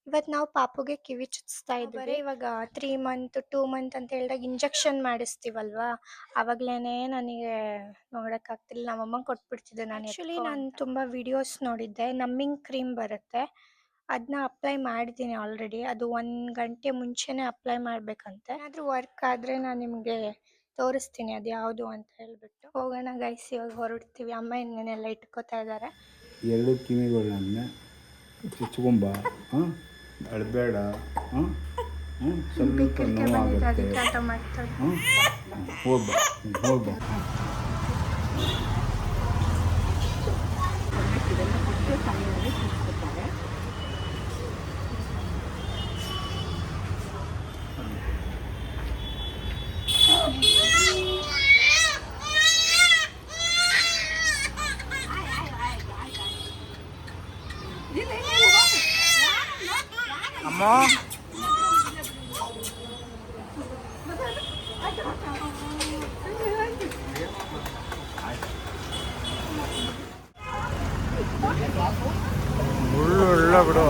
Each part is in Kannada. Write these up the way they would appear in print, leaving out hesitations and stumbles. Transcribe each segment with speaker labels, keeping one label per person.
Speaker 1: ಇವತ್ತು ನಾವು ಪಾಪುಗೆ ಕಿವಿ ಚುಚ್ಸ್ತಾ ಇದ್ವಿ. ಬರೀ ಇವಾಗ 3 ಮಂತ್ 2 ಮಂತ್ ಅಂತ ಹೇಳಿದಾಗ ಇಂಜೆಕ್ಷನ್ ಮಾಡಿಸ್ತೀವಲ್ವಾ, ಅವಾಗ್ಲೇನೆ ನನಗೆ ನೋಡೋಕ್ಕಾಗ್ತಿಲ್ಲ. ನಮ್ಮಮ್ಮಂಗೆ ಕೊಟ್ಬಿಡ್ತಿದ್ದೆ ನಾನು. ಆ್ಯಕ್ಚುಲಿ ನಾನು ತುಂಬ ವಿಡಿಯೋಸ್ ನೋಡಿದ್ದೆ. ನಮ್ಮಿಂಗ್ ಕ್ರೀಮ್ ಬರುತ್ತೆ, ಅದನ್ನ ಅಪ್ಲೈ ಮಾಡಿದ್ದೀನಿ ಆಲ್ರೆಡಿ. ಅದು 1 ಗಂಟೆ ಮುಂಚೆನೇ ಅಪ್ಲೈ ಮಾಡಬೇಕಂತೆ. ಏನಾದರೂ ವರ್ಕ್ ಆದರೆ ನಾನು ನಿಮಗೆ ತೋರಿಸ್ತೀನಿ ಅದು ಯಾವುದು ಅಂತ ಹೇಳ್ಬಿಟ್ಟು. ಹೋಗೋಣ ಗೈಸ್, ಇವಾಗ ಹೊರಡ್ತೀವಿ. ಅಮ್ಮ ಇನ್ನೇನೆಲ್ಲ ಇಟ್ಕೋತಾ ಇದ್ದಾರೆ.
Speaker 2: ಎರಡು ಕಿವಿಗಳನ್ನ ಚುಚ್ಕೊಂಬ, ಹಾಂ ಅಳಬೇಡ, ಹಾಂ ಸ್ವಲ್ಪ ನೋವಾಗುತ್ತೆ, ಹಾಂ ಹೋಗ್ಬ ಹೋಗ್ಬ.
Speaker 3: ಅಮ್ಮ ಮುಳ್ಳು ಇಲ್ಲ ಬಿಡು.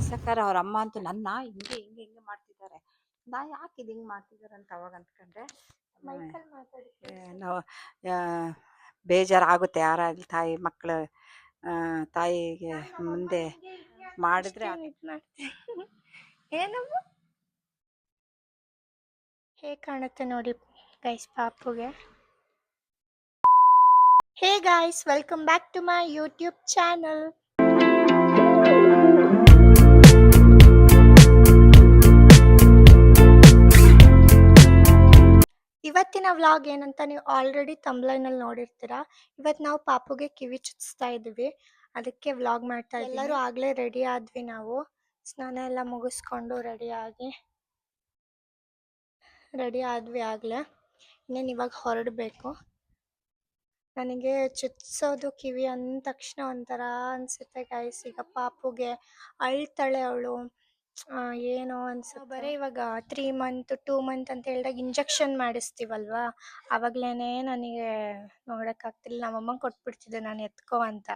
Speaker 4: ಸಕ್ಕರ ಅವ್ರ ಅಮ್ಮ ಅಂತೂ ನನ್ನ ಹಿಂಗೆ ಹಿಂಗೆ ಹಿಂಗೆ ಮಾಡ್ತಿದ್ದಾರೆ. ನಾ ಯಾಕೆ ಇದು ಹಿಂಗೆ ಮಾಡ್ತಿದ್ದಾರೆ ಅಂತ ಅವಾಗ ಅಂದ್ಕೊಂಡೆ. ನಾವು ಬೇಜಾರಾಗುತ್ತೆ ಯಾರಾಗಲಿ ತಾಯಿ ಮಕ್ಕಳು ತಾಯಿಗೆ ಮುಂದೆ ಮಾಡಿದ್ರೆ
Speaker 1: ಏನಮ್ಮ ಹೇಗೆ ಕಾಣುತ್ತೆ ನೋಡಿ ಗೈಸ್ ಪಾಪುಗೆ. Hey guys, welcome back to my YouTube channel. ಇವತ್ತಿನ ವ್ಲಾಗ್ ಏನಂತ ನೀವು ಆಲ್ರೆಡಿ ತಮ್ಲೈನಲ್ಲಿ ನೋಡಿರ್ತೀರಾ. ಇವತ್ತು ನಾವು ಪಾಪುಗೆ ಕಿವಿ ಚುಚ್ಸ್ತಾ ಇದ್ವಿ, ಅದಕ್ಕೆ ವ್ಲಾಗ್ ಮಾಡ್ತಾ ಇದ್ದೀವಿ. ಎಲ್ಲರೂ ಆಗಲೇ ರೆಡಿ ಆದ್ವಿ. ನಾವು ಸ್ನಾನ ಎಲ್ಲ ಮುಗಿಸ್ಕೊಂಡು ರೆಡಿ ಆದ್ವಿ ಆಗಲೇ. ಇನ್ನೇನು ಇವಾಗ ಹೊರಡಬೇಕು. ನನಗೆ ಚುಚ್ಸೋದು ಕಿವಿ ಅಂದ ತಕ್ಷಣ ಒಂಥರ ಅನಿಸುತ್ತೆ ಗೈಸ್. ಈಗ ಪಾಪುಗೆ ಅಳ್ತಾಳೆ ಅವಳು, ಏನೋ ಅನ್ಸುತ್ತೆ. ಬರೀ ಇವಾಗ 3 ಮಂತ್ 2 ಮಂತ್ ಅಂತ ಹೇಳಿದಾಗ ಇಂಜೆಕ್ಷನ್ ಮಾಡಿಸ್ತೀವಲ್ವಾ, ಅವಾಗ್ಲೇನೆ ನನಗೆ ನೋಡೋಕ್ಕಾಗ್ತಿಲ್ಲ. ನಮ್ಮಮ್ಮಂಗೆ ಕೊಟ್ಬಿಡ್ತಿದ್ದೆ ನಾನು ಎತ್ಕೋ ಅಂತ.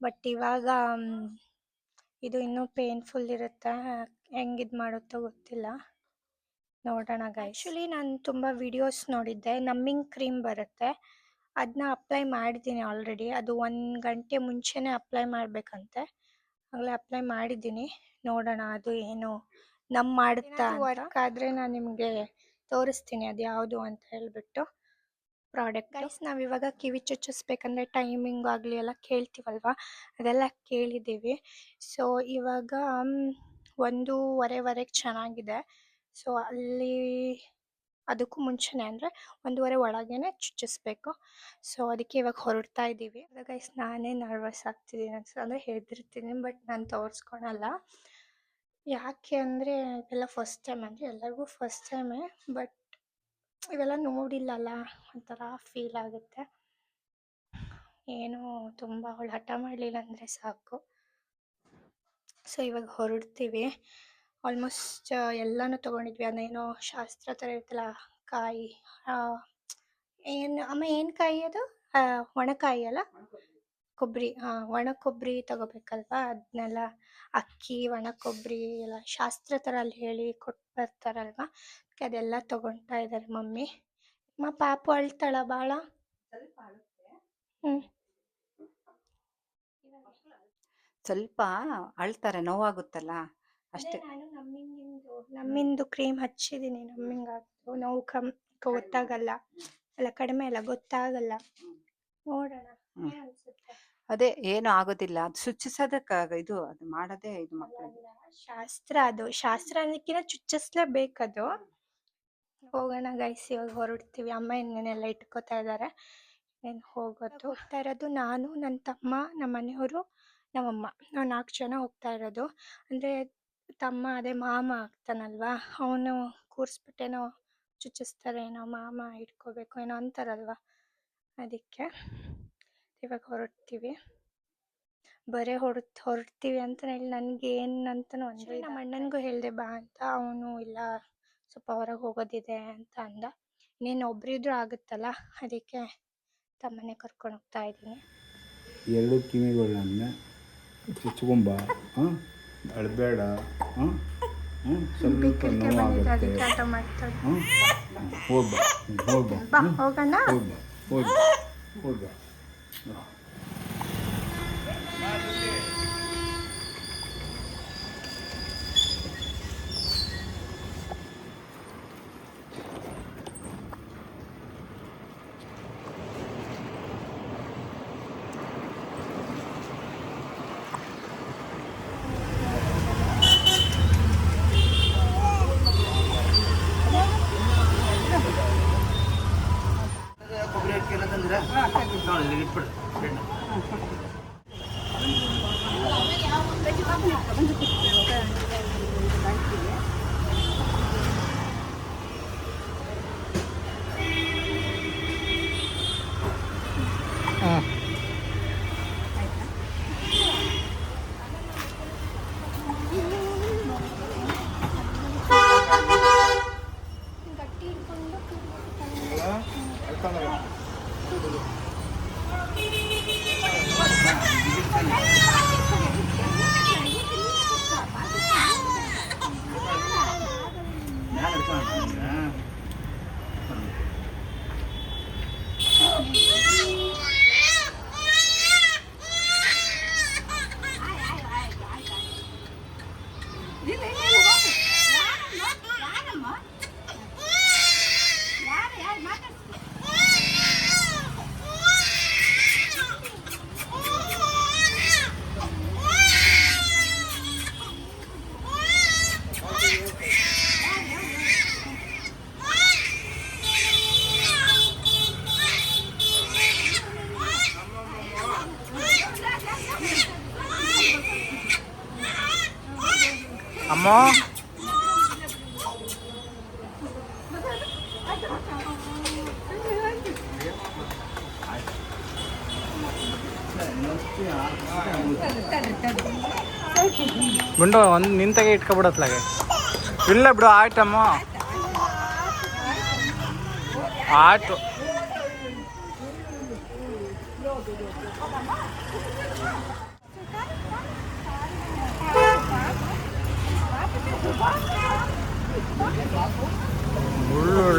Speaker 1: ಬಟ್ ಇವಾಗ ಇದು ಇನ್ನೂ ಪೇನ್ಫುಲ್ ಇರುತ್ತೆ, ಹೆಂಗೆ ಇದು ಮಾಡುತ್ತೋ ಗೊತ್ತಿಲ್ಲ, ನೋಡೋಣ ಗೈಸ್. ಆ್ಯಕ್ಚುಲಿ ನಾನು ತುಂಬ ವಿಡಿಯೋಸ್ ನೋಡಿದ್ದೆ. ನಮ್ಮಿಂಗ್ ಕ್ರೀಮ್ ಬರುತ್ತೆ, ಅದನ್ನ ಅಪ್ಲೈ ಮಾಡಿದ್ದೀನಿ ಆಲ್ರೆಡಿ. ಅದು 1 ಗಂಟೆ ಮುಂಚೆನೇ ಅಪ್ಲೈ ಮಾಡಬೇಕಂತೆ. ಆಗಲೇ ಅಪ್ಲೈ ಮಾಡಿದ್ದೀನಿ, ನೋಡೋಣ ಅದು ಏನು ಮಾಡುತ್ತಾ. ವರ್ಕ್ ಆದರೆ ನಾನು ನಿಮಗೆ ತೋರಿಸ್ತೀನಿ ಅದು ಯಾವುದು ಅಂತ ಹೇಳ್ಬಿಟ್ಟು ಪ್ರಾಡಕ್ಟ್. ಗೈಸ್, ನಾವಿವಾಗ ಕಿವಿ ಚುಚ್ಚಿಸ್ಬೇಕಂದ್ರೆ ಟೈಮಿಂಗ್ ಆಗಲಿ ಎಲ್ಲ ಕೇಳ್ತೀವಲ್ವ, ಅದೆಲ್ಲ ಕೇಳಿದ್ದೀವಿ. ಸೊ ಇವಾಗ 1:15 ಚೆನ್ನಾಗಿದೆ. ಸೊ ಅಲ್ಲಿ ಅದಕ್ಕೂ ಮುಂಚೆನೇ ಅಂದರೆ 1:15 ಒಳಗೇನೆ ಚುಚ್ಚಿಸ್ಬೇಕು. ಸೊ ಅದಕ್ಕೆ ಇವಾಗ ಹೊರಡ್ತಾ ಇದ್ದೀವಿ. ಗೈಸ್, ನಾನೇ ನರ್ವಸ್ ಆಗ್ತಿದ್ದೀನಿ ಅಂದರೆ ಹೆದರ್ತೀನಿ, ಬಟ್ ನಾನು ತೋರಿಸ್ಕೊಳಲ್ಲ. ಯಾಕೆ ಅಂದರೆ ಇದೆಲ್ಲ ಫಸ್ಟ್ ಟೈಮ್, ಅಂದರೆ ಎಲ್ಲರಿಗೂ ಫಸ್ಟ್ ಟೈಮೇ, ಬಟ್ ಇವೆಲ್ಲ ನೋಡಿಲ್ಲಲ್ಲ, ಒಂಥರ ಫೀಲ್ ಆಗುತ್ತೆ. ಏನೋ ತುಂಬ ಅವಳು ಹಠ ಮಾಡಲಿಲ್ಲ ಅಂದರೆ ಸಾಕು. ಸೊ ಇವಾಗ ಹೊರಡ್ತೀವಿ. ಆಲ್ಮೋಸ್ಟ್ ಎಲ್ಲನೂ ತೊಗೊಂಡಿದ್ವಿ. ಅದೇನೋ ಶಾಸ್ತ್ರ ಥರ ಇರುತ್ತಲ್ಲ, ಕಾಯಿ, ಏನು ಅಮ್ಮ, ಏನು ಕಾಯಿ ಅದು? ಒಣಕಾಯಿ ಅಲ್ಲ, ಕೊಬ್ಬರಿ. ಒಣ ಕೊಬ್ಬರಿ ತಗೋಬೇಕಲ್ವಾ, ಅದನ್ನೆಲ್ಲ ಅಕ್ಕಿ, ಒಣ ಕೊಬ್ಬರಿ ಎಲ್ಲ ಶಾಸ್ತ್ರ ಥರ ಅಲ್ಲಿ ಹೇಳಿ ಕೊಟ್ಟು ಬರ್ತಾರಲ್ವ, ಅದೆಲ್ಲ ತೊಗೊಳ್ತಾ ಇದ್ದಾರೆ ಮಮ್ಮಿ. ಪಾಪು ಅಳ್ತಾಳ ಭಾಳ.
Speaker 4: ಸ್ವಲ್ಪ ಅಳ್ತಾರೆ, ನೋವಾಗುತ್ತಲ್ಲ ಅಷ್ಟೇ.
Speaker 1: ನಾನು ನಮ್ಮಿಂದು ಕ್ರೀಮ್ ಹಚ್ಚಿದ್ದೀನಿ. ನಮ್ಮಿಂಗಾಗ್ತು ನೋವು ಗೊತ್ತಾಗಲ್ಲ ಅಲ್ಲ, ಕಡಿಮೆ ಅಲ್ಲ, ಗೊತ್ತಾಗಲ್ಲ. ನೋಡೋಣ ಏನ್ ಅನ್ಸುತ್ತೆ.
Speaker 4: ಅದೇ ಏನು ಆಗೋದಿಲ್ಲ, ಅದು ಚುಚ್ಚಿಸೋದಕ್ಕೆ ಇದು ಅದು ಮಾಡೋದೇ ಇದು ಮಕ್ಕಳಿಗೆ
Speaker 1: ಶಾಸ್ತ್ರ. ಅದು ಶಾಸ್ತ್ರ ಅನ್ನೋಕ್ಕಿಂತ ಚುಚ್ಚಿಸ್ಲೇಬೇಕದು. ಹೋಗೋಣ ಗೈಸ್, ಇವಾಗ ಹೊರಡ್ತೀವಿ. ಅಮ್ಮ ಇನ್ನೇನೆಲ್ಲ ಇಟ್ಕೋತಾ ಇದ್ದಾರೆ, ಏನು ಹೋಗ್ತಾ ಇರೋದು ನಾನು, ನನ್ನ ತಮ್ಮ, ನಮ್ಮ ಮನೆಯವರು, ನಮ್ಮಮ್ಮ. ನಾವು 4 ಜನ ಹೋಗ್ತಾ ಇರೋದು. ಅಂದರೆ ತಮ್ಮ ಅದೇ ಮಾಮ ಆಗ್ತಾನಲ್ವಾ, ಅವನು ಕೂರಿಸ್ಬಿಟ್ಟೇನೋ ಚುಚ್ಚಿಸ್ತಾರೆ, ಏನೋ ಮಾಮ ಇಟ್ಕೋಬೇಕು ಏನೋ ಅಂತಾರಲ್ವ, ಅದಕ್ಕೆ ಇವಾಗ ಹೊರಡ್ತೀವಿ. ಬರೀ ಹೊರಡ್ತೀವಿ ಅಂತ ಹೇಳಿ ನನಗೆ ಏನಂತನೂ ಅಂದರೆ ನಮ್ಮ ಅಣ್ಣನಿಗೂ ಹೇಳಿದೆ ಬಾ ಅಂತ. ಅವನು ಇಲ್ಲ ಸ್ವಲ್ಪ ಹೊರಗೆ ಹೋಗೋದಿದೆ ಅಂತ ಅಂದ. ಇನ್ನೇನು ಒಬ್ಬರಿದ್ರು ಆಗುತ್ತಲ್ಲ, ಅದಕ್ಕೆ ತಮ್ಮನೆ ಕರ್ಕೊಂಡು ಹೋಗ್ತಾ ಇದ್ದೀನಿ.
Speaker 2: ಎರಡು ಕಿವಿಗಳನ್ನ ಚುಚ್ಕೊಂಬ, ಹಾಂ, ಅಳಬೇಡ, ಹಾಂ, ಸ್ವಲ್ಪ ನೋವಾಗುತ್ತೆ,
Speaker 1: ಅದಕ್ಕೆ ಆಟ ಮಾಡ್ತಾರೆ.
Speaker 2: ಹೋಗ್ಬ ಹೋಗ್ಬ
Speaker 1: ಬಾ ಹೋಗೋಣ.
Speaker 2: ಹೋಗ್ಬ ಹೋಗ್ಬ ಹೋಗ್ಬ.
Speaker 3: ಅಮ್ಮ ಗುಂಡು ಒಂದು ನಿಂತಾಗೆ ಇಟ್ಕೊಬಿಡತ್ಲಾಗೆ. ಇಲ್ಲ ಬಿಡು, ಆಯ್ತಮ್ಮ ಆಯ್ತು.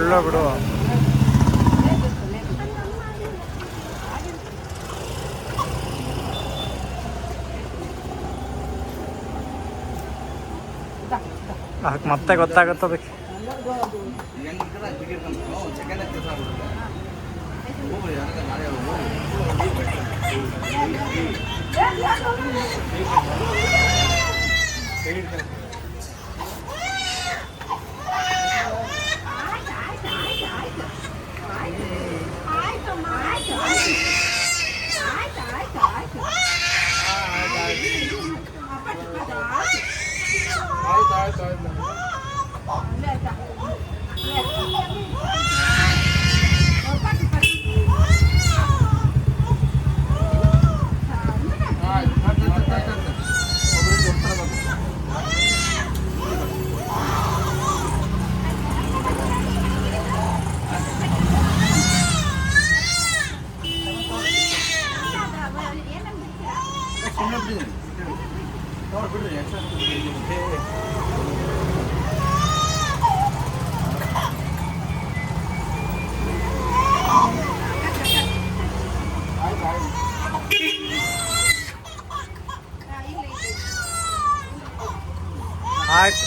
Speaker 3: ಇಲ್ಲ ಬಿಡು. ಅದಕ್ಕೆ ಮತ್ತೆ ಗೊತ್ತಾಗುತ್ತೆ ಅದಕ್ಕೆ. ಆಯ್ತು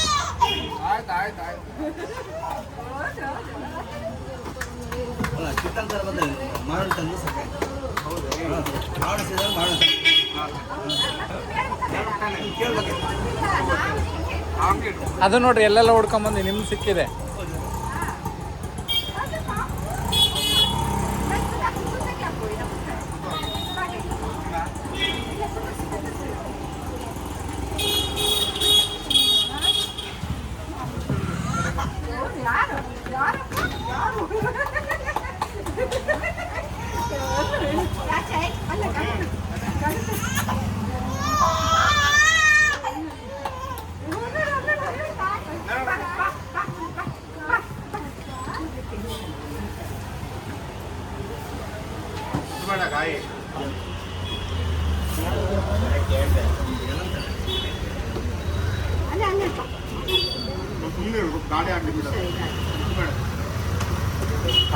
Speaker 3: ಅದು ನೋಡ್ರಿ, ಎಲ್ಲೆಲ್ಲ ಹುಡ್ಕೊಂಬಂದು ನಿಮ್ಗೆ ಸಿಕ್ಕಿದೆ.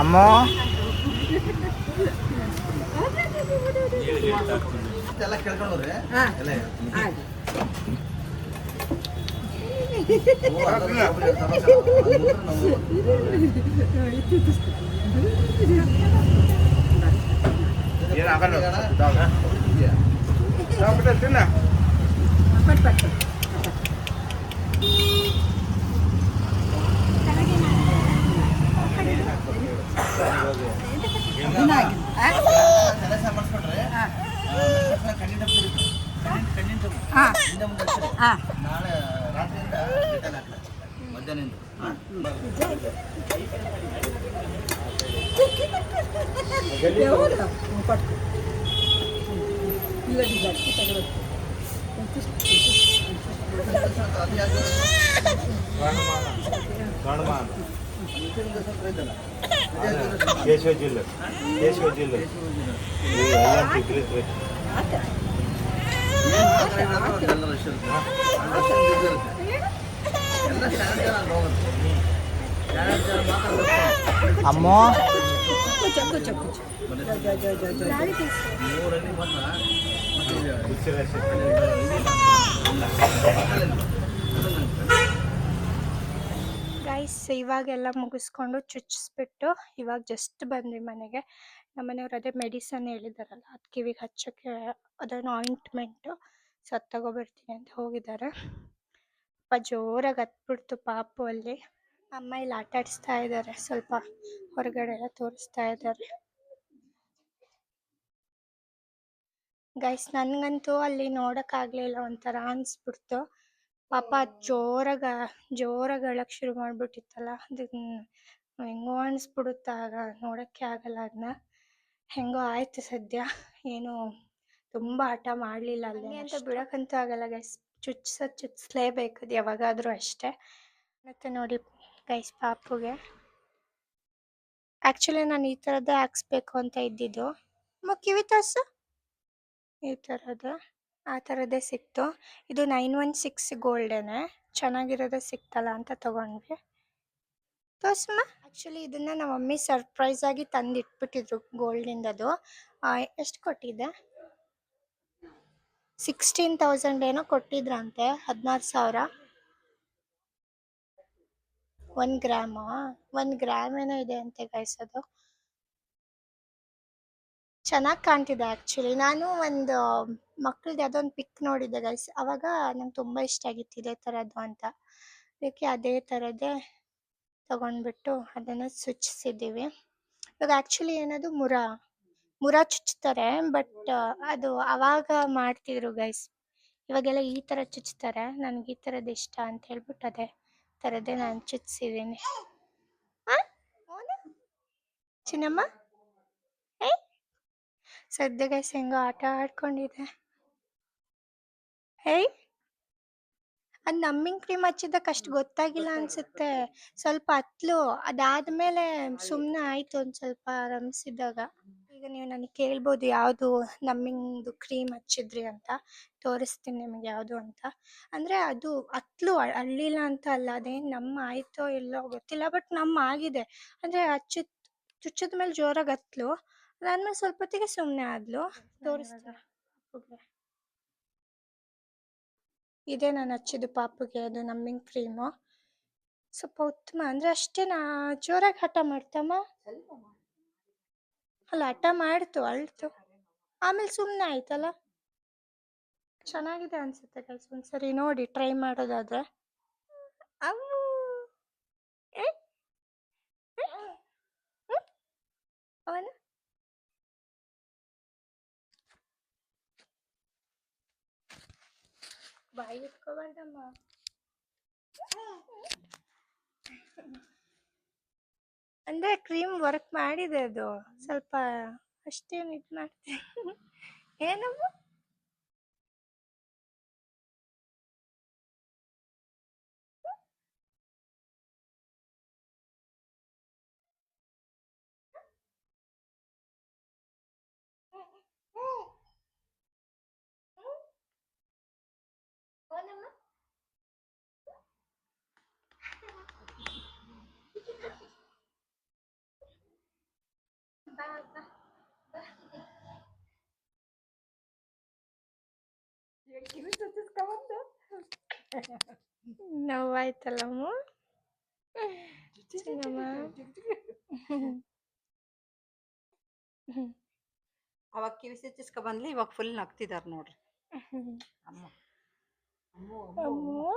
Speaker 3: ಅಮ್ಮ
Speaker 5: ಎಲ್ಲ ಕೇಳ್ಕೊಂಡ್ರೆ ಮಾಡಿಸ್ಕೊಂಡ್ರೆ ಕಣ್ಣಿನ ನಾಳೆ ರಾತ್ರಿಯಿಂದ ಮಧ್ಯಾಹ್ನದಿಂದ
Speaker 2: ಕೇಶವ ಜಿಲ್ಲೆ
Speaker 3: ಅಮ್ಮ
Speaker 1: ಗೈಸ್ ಇವಾಗೆಲ್ಲ ಮುಗಿಸ್ಕೊಂಡು ಚುಚ್ಚಿಸ್ಬಿಟ್ಟು ಇವಾಗ ಜಸ್ಟ್ ಬಂದ್ವಿ ಮನೆಗೆ. ನಮ್ಮನೆಯವ್ರು ಅದೇ ಮೆಡಿಸನ್ ಹೇಳಿದಾರಲ್ಲ ಅದು ಕಿವಿಗೆ ಹಚ್ಚೋಕ್ಕೆ ಅದನ್ನು ಆಯಿಂಟ್ಮೆಂಟು, ಸೊ ಅದು ತಗೊಬರ್ತೀನಿ ಅಂತ ಹೋಗಿದ್ದಾರೆ. ಪಾಪ ಜೋರಾಗಿ ಹತ್ಬಿಡ್ತು ಪಾಪು ಅಲ್ಲಿ. ಅಮ್ಮ ಇಲ್ಲಿ ಆಟ ಆಡಿಸ್ತಾ ಇದ್ದಾರೆ, ಸ್ವಲ್ಪ ಹೊರಗಡೆ ಎಲ್ಲ ತೋರಿಸ್ತಾ ಇದ್ದಾರೆ. ಗೈಸ್ ನನಗಂತೂ ಅಲ್ಲಿ ನೋಡೋಕ್ಕಾಗಲಿಲ್ಲ, ಒಂಥರ ಅನಿಸ್ಬಿಡ್ತು. ಪಾಪ ಜೋರಾಗಿ ಅಳಕ್ಕೆ ಶುರು ಮಾಡಿಬಿಟ್ಟಿತ್ತಲ್ಲ, ಅದು ಹೆಂಗೋ ಅನಿಸ್ಬಿಡುತ್ತೆ, ಆಗ ನೋಡೋಕ್ಕೆ ಆಗಲ್ಲ ಅದನ್ನ. ಹೆಂಗೋ ಆಯಿತು ಸದ್ಯ, ಏನು ತುಂಬ ಆಟ ಮಾಡಲಿಲ್ಲ ಅಲ್ಲಿ ಅಂತ ಬಿಡೋಕ್ಕಂತೂ ಆಗಲ್ಲ ಗೈಸ್. ಚುಚ್ಚಿಸ್ಲೇಬೇಕು, ಅದು ಯಾವಾಗಾದರೂ ಅಷ್ಟೇ. ಮತ್ತು ನೋಡಿ ಗೈಸ್ ಪಾಪುಗೆ ಆ್ಯಕ್ಚುಲಿ ನಾನು ಈ ಥರದ್ದೇ ಹಾಕ್ಸ್ಬೇಕು ಅಂತ ಇದ್ದಿದ್ದು. ಕಿವಿ ತೋರಿಸು, ಈ ಥರದ್ದು ಆ ಥರದ್ದೇ ಸಿಕ್ತು. ಇದು 916 ಗೋಲ್ಡೇನೆ, ಚೆನ್ನಾಗಿರೋದೇ ಸಿಕ್ತಲ್ಲ ಅಂತ ತೊಗೊಂಡ್ವಿ. ತೋರ್ಸಮ್ಮ. ಆ್ಯಕ್ಚುಲಿ ಇದನ್ನು ನಮ್ಮ ಮಮ್ಮಿ ಸರ್ಪ್ರೈಸಾಗಿ ತಂದು ಇಟ್ಬಿಟ್ಟಿದ್ರು ಗೋಲ್ಡಿಂದದು. ಎಷ್ಟು ಕೊಟ್ಟಿದ್ದೆ? 16,000 ಏನೋ ಕೊಟ್ಟಿದ್ರಂತೆ, 16,000. 1 ಗ್ರಾಮಾ? 1 ಗ್ರಾಮ್ ಏನೋ ಇದೆ ಅಂತೆ ಗೈಸ್. ಅದು ಚೆನ್ನಾಗಿ ಕಾಣ್ತಿದೆ ಆ್ಯಕ್ಚುಲಿ. ನಾನು ಒಂದು ಮಕ್ಕಳದ್ದು ಯಾವುದೋ ಒಂದು ಪಿಕ್ ನೋಡಿದ್ದೆ ಗೈಸ್, ಆವಾಗ ನಂಗೆ ತುಂಬ ಇಷ್ಟ ಆಗಿತ್ತು ಇದೇ ಥರದ್ದು ಅಂತ. ಅದಕ್ಕೆ ಅದೇ ಥರದ್ದೇ ತೊಗೊಂಡ್ಬಿಟ್ಟು ಅದನ್ನು ಚುಚ್ಚಿಸಿದ್ದೀವಿ. ಇವಾಗ ಆ್ಯಕ್ಚುಲಿ ಏನದು ಮುರ ಚುಚ್ತಾರೆ, ಬಟ್ ಅದು ಆವಾಗ ಮಾಡ್ತಿದ್ರು ಗೈಸ್. ಇವಾಗೆಲ್ಲ ಈ ಥರ ಚುಚ್ತಾರೆ. ನನಗೆ ಈ ಥರದ್ದು ಇಷ್ಟ ಅಂತ ಹೇಳ್ಬಿಟ್ಟು ಅದೇ ಥರದ್ದೇ ನಾನು ಚುಚ್ಚಿಸಿದ್ದೀನಿ. ಚಿನ್ನಮ್ಮ ಸದ್ಯ ಗೈಸ್ ಹೆಂಗೋ ಆಟ ಆಡ್ಕೊಂಡಿದೆ. ಅದು ನಮ್ಮಿಂಗ್ ಕ್ರೀಮ್ ಹಚ್ಚಿದ್ದಕ್ಕೆ ಅಷ್ಟು ಗೊತ್ತಾಗಿಲ್ಲ ಅನಿಸುತ್ತೆ, ಸ್ವಲ್ಪ ಹತ್ಲು. ಅದಾದಮೇಲೆ ಸುಮ್ಮನೆ ಆಯಿತು ಒಂದು ಸ್ವಲ್ಪ ರಮಿಸಿದಾಗ. ಈಗ ನೀವು ನನಗೆ ಕೇಳ್ಬೋದು ಯಾವುದು ನಮ್ಮಿಂದು ಕ್ರೀಮ್ ಹಚ್ಚಿದ್ರಿ ಅಂತ, ತೋರಿಸ್ತೀನಿ ನಿಮಗೆ ಯಾವುದು ಅಂತ. ಅಂದರೆ ಅದು ಹತ್ಲು, ಅಳ್ಳಿಲ್ಲ ಅಂತ ಅಲ್ಲ, ಅದೇನು ನಮ್ಮ ಆಯಿತೋ ಇಲ್ಲೋ ಗೊತ್ತಿಲ್ಲ, ಬಟ್ ನಮ್ಮ ಆಗಿದೆ. ಅಂದರೆ ಚುಚ್ಚಿದ ಮೇಲೆ ಜೋರಾಗಿ ಹತ್ಲು, ಅದಾದ್ಮೇಲೆ ಸ್ವಲ್ಪ ಹೊತ್ತಿಗೆ ಸುಮ್ಮನೆ ಆದ್ಲು. ತೋರಿಸ್ತೀನಿ. ಇದೇ ನಾನು ಹಚ್ಚಿದ್ದು ಪಾಪುಗೆ, ಅದು ನಮ್ಮಿಂಗ್ ಕ್ರೀಮು. ಸ್ವಲ್ಪ ಉತ್ತಮ ಅಂದರೆ ಅಷ್ಟೇನಾ, ಜೋರಾಗಿ ಹಠ ಮಾಡ್ತಮ್ಮ? ಅಲ್ಲ, ಹಠ ಮಾಡ್ತು, ಅಳ್ತು, ಆಮೇಲೆ ಸುಮ್ಮನೆ ಆಯ್ತಲ್ಲ. ಚೆನ್ನಾಗಿದೆ ಅನಿಸುತ್ತೆ ಗೈಸ್, ಒಂದ್ಸರಿ ನೋಡಿ ಟ್ರೈ ಮಾಡೋದಾದ್ರೆ. ಅವನ ಬಾಯಿ ಇಟ್ಕೋಬಾರ್ದಮ್ಮ. ಅಂದರೆ ಕ್ರೀಮ್ ವರ್ಕ್ ಮಾಡಿದೆ, ಅದು ಸ್ವಲ್ಪ ಅಷ್ಟೇನು ಇದು ಮಾಡ್ತೀನಿ. ಏನಮ್ಮ ನೋವಾಯ್ತಲ್ಲಮ್ಮ ಚಿನ್ನಮ್ಮ.
Speaker 4: ಅವಾಗ ಕಿವಿ ಸುತ್ತಿಸ್ಕೊ ಬಂದ್ಲಿ, ಇವಾಗ ಫುಲ್ ನಗ್ತಿದಾರೆ ನೋಡ್ರಿ. ಅಮ್ಮ ಅಮ್ಮು ಅಮ್ಮು
Speaker 1: ಅಮ್ಮು.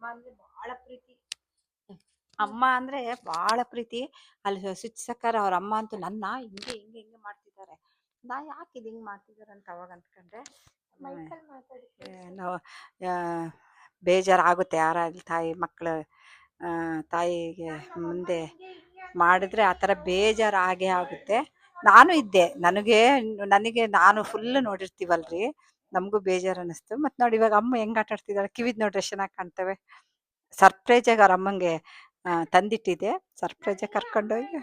Speaker 4: ಅಮ್ಮ ಅಂದ್ರೆ ಬಹಳ ಪ್ರೀತಿ. ಅಮ್ಮ ಅಂದ್ರೆ ಬಹಳ ಪ್ರೀತಿ. ಅಲ್ಲಿ ಸುಚ್ಸಕ್ಕಾರ ಅವ್ರ ಅಮ್ಮ ಅಂತೂ ನನ್ನ ಹಿಂಗೆ ಹಿಂಗೆ ಹಿಂಗೆ ಮಾಡ್ತಿದ್ದಾರೆ. ನಾ ಯಾಕೆ ಇದು ಹಿಂಗೆ ಮಾಡ್ತಿದ್ದಾರೆ ಅಂತ ಅವಾಗ ಅಂದ್ಕೊಂಡೆ.
Speaker 1: ಮೈಕಲ್ ಮಾತಾಡಿ.
Speaker 4: ನಾವು ಬೇಜಾರಾಗುತ್ತೆ ಯಾರಾಗಲಿ ತಾಯಿ ಮಕ್ಕಳು ತಾಯಿಗೆ ಮುಂದೆ ಮಾಡಿದ್ರೆ ಆ ಥರ ಬೇಜಾರು ಆಗೇ ಆಗುತ್ತೆ. ನಾನು ಇದ್ದೆ, ನನಗೆ ನಾನು ಫುಲ್ ನೋಡಿರ್ತೀವಲ್ರಿ, ನಮಗೂ ಬೇಜಾರು ಅನ್ನಿಸ್ತು. ಮತ್ತು ನೋಡಿ ಇವಾಗ ಅಮ್ಮ ಹೆಂಗೆ ಆಟ ಆಡ್ತಿದ್ದಾಳೆ, ಕಿವಿದ್ ನೋಡ್ರಿ ಎಷ್ಟು ಚೆನ್ನಾಗಿ ಕಾಣ್ತವೆ. ಸರ್ಪ್ರೈಜಾಗಿ ಅವ್ರ ಅಮ್ಮಂಗೆ ತಂದಿಟ್ಟಿದ್ದೆ, ಸರ್ಪ್ರೈಜಾಗಿ ಕರ್ಕೊಂಡೋಗಿ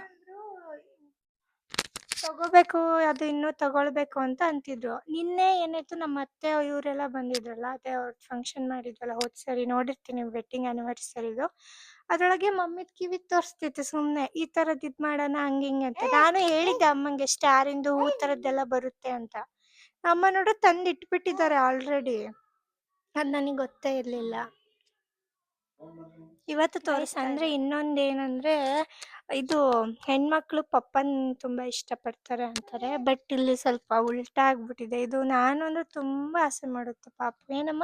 Speaker 1: ತಗೋಬೇಕು, ಅದು ಇನ್ನೂ ತಗೊಳ್ಬೇಕು ಅಂತ ಅಂತಿದ್ರು. ನಿನ್ನೆ ಏನಾಯ್ತು, ನಮ್ಮ ಅತ್ತೆ ಇವರೆಲ್ಲ ಬಂದಿದ್ರಲ್ಲ, ಅದೇ ಅವ್ರ ಫಂಕ್ಷನ್ ಮಾಡಿದ್ವಲ್ಲ ಹೋದ್ ಸರಿ, ನೋಡಿರ್ತೀನಿ ವೆಡ್ಡಿಂಗ್ ಆ್ಯನಿವರ್ಸರಿದು. ಅದ್ರೊಳಗೆ ಮಮ್ಮಿದ್ ಕಿವಿ ತೋರಿಸ್ತಿತ್ತು ಸುಮ್ಮನೆ, ಈ ಥರದ್ದು ಇದು ಮಾಡೋಣ ಹಂಗೆ ಹಿಂಗೆ ಅಂತ. ನಾನು ಹೇಳಿದ್ದೆ ಅಮ್ಮಂಗೆ ಸ್ಟಾರಿಂದು ಹೂ ಥರದ್ದೆಲ್ಲ ಬರುತ್ತೆ ಅಂತ. ಅಮ್ಮ ನೋಡು ತಂದು ಇಟ್ಬಿಟ್ಟಿದ್ದಾರೆ ಆಲ್ರೆಡಿ. ಅದು ನನಗೆ ಗೊತ್ತೇ ಇರಲಿಲ್ಲ. ಇವತ್ತು ಅಂದ್ರೆ ಇನ್ನೊಂದೇನಂದ್ರೆ, ಇದು ಹೆಣ್ಮಕ್ಳು ಪಪ್ಪನ್ ತುಂಬಾ ಇಷ್ಟಪಡ್ತಾರೆ ಅಂತಾರೆ. ಬಟ್ ಇಲ್ಲಿ ಸ್ವಲ್ಪ ಉಲ್ಟಾ ಆಗ್ಬಿಟ್ಟಿದೆ. ಇದು ನಾನು ಅಂದ್ರೆ ತುಂಬಾ ಆಸೆ ಮಾಡುತ್ತೆ ಪಾಪು. ಏನಮ್ಮ?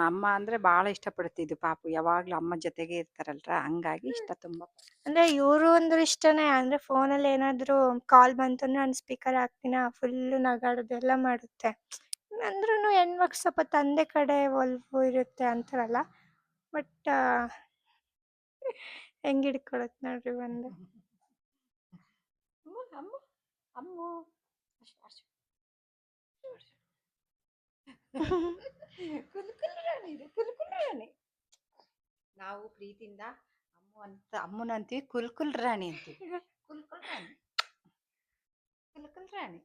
Speaker 4: ಅಮ್ಮ ಅಂದ್ರೆ ಬಹಳ ಇಷ್ಟಪಡ್ತಿದ್ದು ಪಾಪು, ಯಾವಾಗ್ಲೂ ಅಮ್ಮ ಜೊತೆಗೆ ಇರ್ತಾರಲ್ರ, ಹಂಗಾಗಿ ಇಷ್ಟ ತುಂಬಾ.
Speaker 1: ಅಂದ್ರೆ ಇವರು ಅಂದ್ರೆ ಇಷ್ಟನೇ. ಅಂದ್ರೆ ಫೋನಲ್ಲಿ ಏನಾದ್ರು ಕಾಲ್ ಬಂತು ಅಂದ್ರೆ ನಾನು ಸ್ಪೀಕರ್ ಹಾಕ್ತೀನ, ಫುಲ್ಲು ನಗಾಡೋದೆಲ್ಲ ಮಾಡುತ್ತೆ. ಅಂದ್ರೂ ಹೆಣ್ಮಕ್ಳು ಸ್ವಲ್ಪ ತಂದೆ ಕಡೆ ಒಲವು ಇರುತ್ತೆ ಅಂತಾರಲ್ಲ. ಬಟ್ ಹೆಂಗ್ ಹಿಡ್ಕೊಳತ್ ನೋಡ್ರಿ ಒಂದು.
Speaker 4: ಅಮ್ಮ ಅಮ್ಮು ಕುಲ್ಕುಲ್ ರಾಣಿ ಇದು, ಕುಲ್ಕುಲ್ ರಾಣಿ. ನಾವು ಪ್ರೀತಿಯಿಂದ ಅಮ್ಮನ ಅಂತೀವಿ, ಕುಲ್ಕುಲ್ ರಾಣಿ ಅಂತೀವಿ. ಕುಲ್ಕುಲ್ ರಾಣಿ, ಕುಲ್ಕುಲ್ ರಾಣಿ.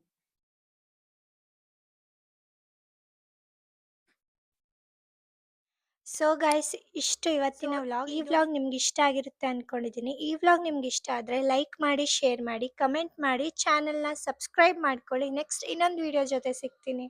Speaker 1: ಸೊ ಗೈಸ್, ಇಷ್ಟು ಇವತ್ತಿನ ವ್ಲಾಗ್. ಈ ವ್ಲಾಗ್ ನಿಮ್ಗೆ ಇಷ್ಟ ಆಗಿರುತ್ತೆ ಅಂದ್ಕೊಂಡಿದ್ದೀನಿ. ಈ ವ್ಲಾಗ್ ನಿಮ್ಗೆ ಇಷ್ಟ ಆದರೆ ಲೈಕ್ ಮಾಡಿ, ಶೇರ್ ಮಾಡಿ, ಕಮೆಂಟ್ ಮಾಡಿ, ಚಾನಲ್ನ ಸಬ್ಸ್ಕ್ರೈಬ್ ಮಾಡ್ಕೊಳ್ಳಿ. ನೆಕ್ಸ್ಟ್ ಇನ್ನೊಂದು ವಿಡಿಯೋ ಜೊತೆ ಸಿಗ್ತೀನಿ.